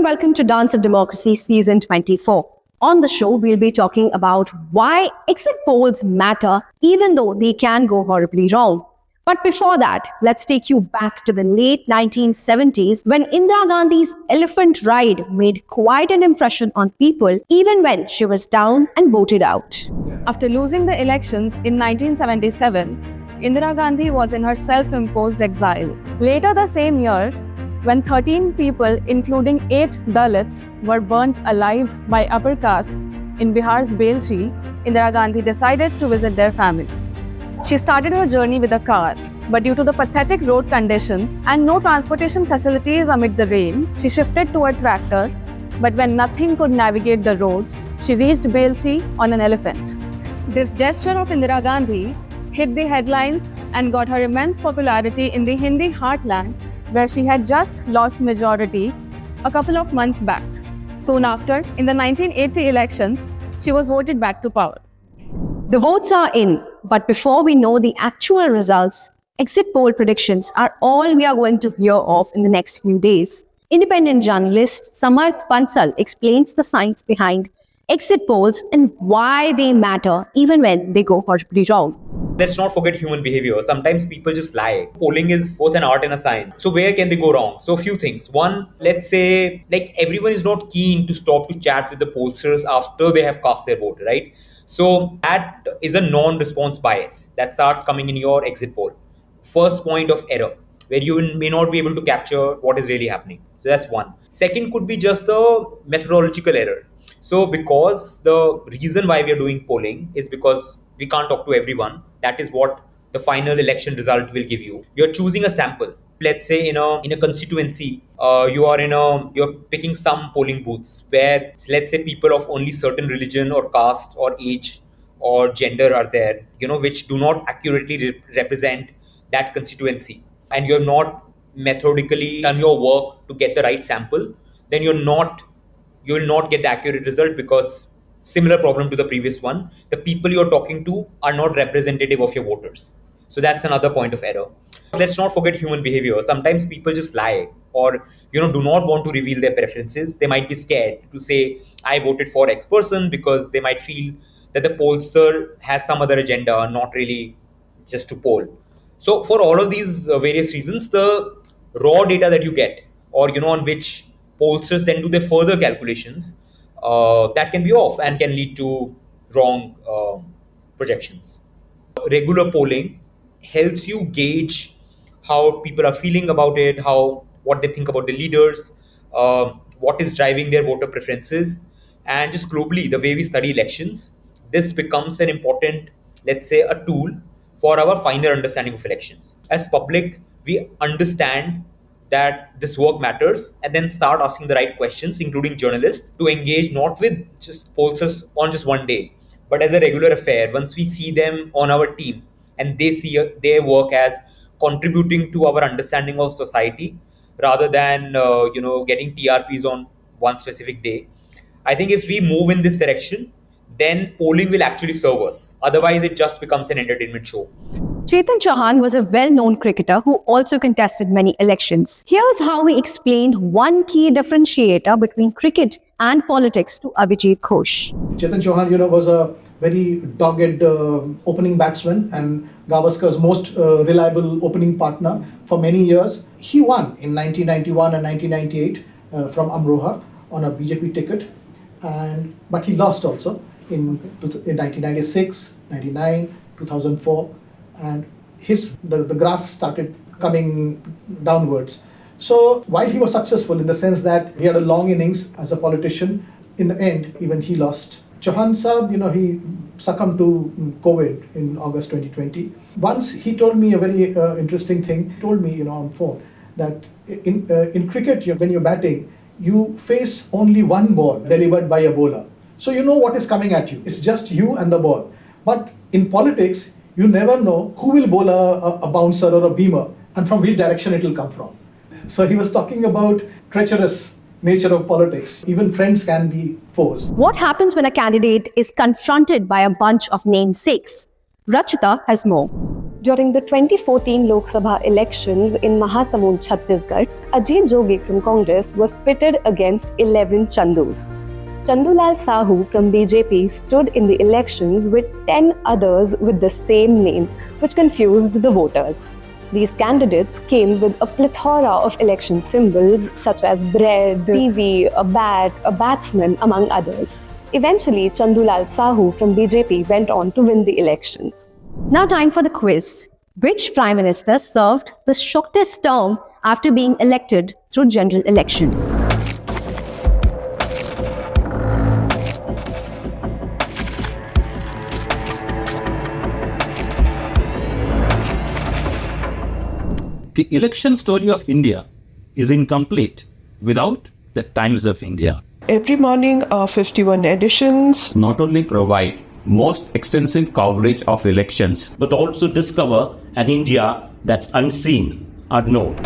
and welcome to Dance of Democracy Season 24. On the show, we'll be talking about why exit polls matter even though they can go horribly wrong. But before that, let's take you back to the late 1970s when Indira Gandhi's elephant ride made quite an impression on people even when she was down and voted out. After losing the elections in 1977, Indira Gandhi was in her self-imposed exile. Later the same year, when 13 people, including 8 Dalits, were burnt alive by upper castes in Bihar's Belchi, Indira Gandhi decided to visit their families. She started her journey with a car, but due to the pathetic road conditions and no transportation facilities amid the rain, she shifted to a tractor. But when nothing could navigate the roads, she reached Belchi on an elephant. This gesture of Indira Gandhi hit the headlines and got her immense popularity in the Hindi heartland, where she had just lost majority a couple of months back. Soon after, in the 1980 elections, she was voted back to power. The votes are in, but before we know the actual results, exit poll predictions are all we are going to hear of in the next few days. Independent journalist Samarth Bansal explains the science behind exit polls and why they matter even when they go horribly wrong. Let's not forget human behavior. Sometimes people just lie. Polling is both an art and a science. So where can they go wrong? So a few things. One, let's say everyone is not keen to stop to chat with the pollsters after they have cast their vote, right? So that is a non-response bias that starts coming in your exit poll. First point of error, where you may not be able to capture what is really happening. So that's one. Second could be just a methodological error. So because the reason why we are doing polling is because we can't talk to everyone. That is what the final election result will give you. You're choosing a sample. Let's say in a constituency, you're picking some polling booths where, let's say, people of only certain religion or caste or age or gender are there, which do not accurately represent that constituency. And you're not methodically done your work to get the right sample, then you will not get the accurate result, because similar problem to the previous one, the people you're talking to are not representative of your voters. So that's another point of error. Let's not forget human behavior. Sometimes people just lie or do not want to reveal their preferences. They might be scared to say, I voted for X person, because they might feel that the pollster has some other agenda, not really just to poll. So for all of these various reasons, the raw data that you get, or on which pollsters then do their further calculations, that can be off and can lead to wrong projections. Regular polling helps you gauge how people are feeling about it, what they think about the leaders, what is driving their voter preferences, and just globally the way we study elections. This becomes an important, let's say, a tool for our finer understanding of elections. As public, we understand that this work matters and then start asking the right questions, including journalists, to engage not with just pollsters on just one day, but as a regular affair. Once we see them on our team and they see their work as contributing to our understanding of society rather than getting TRPs on one specific day, I think if we move in this direction, then polling will actually serve us. Otherwise, it just becomes an entertainment show. Chetan Chauhan was a well-known cricketer who also contested many elections. Here's how he explained one key differentiator between cricket and politics to Abhijit Ghosh. Chetan Chauhan, was a very dogged opening batsman and Gavaskar's most reliable opening partner for many years. He won in 1991 and 1998 from Amroha on a BJP ticket, but he lost also in 1996, 99, 2004. And the graph started coming downwards. So while he was successful in the sense that he had a long innings as a politician, in the end, even he lost. Chauhan Saab, he succumbed to COVID in August 2020. Once he told me a very interesting thing. He told me, on phone, that in cricket, when you're batting, you face only one ball delivered by a bowler. So you know what is coming at you. It's just you and the ball. But in politics, you never know who will bowl a bouncer or a beamer and from which direction it will come from. So he was talking about treacherous nature of politics. Even friends can be foes. What happens when a candidate is confronted by a bunch of namesakes? Rachita has more. During the 2014 Lok Sabha elections in Mahasamund, Chhattisgarh, Ajit Jogi from Congress was pitted against 11 Chandus. Chandulal Sahu from BJP stood in the elections with 10 others with the same name, which confused the voters. These candidates came with a plethora of election symbols such as bread, TV, a bat, a batsman, among others. Eventually, Chandulal Sahu from BJP went on to win the elections. Now time for the quiz. Which Prime Minister served the shortest term after being elected through general elections? The election story of India is incomplete without the Times of India. Every morning, 51 editions. Not only provide most extensive coverage of elections, but also discover an India that's unseen, unknown.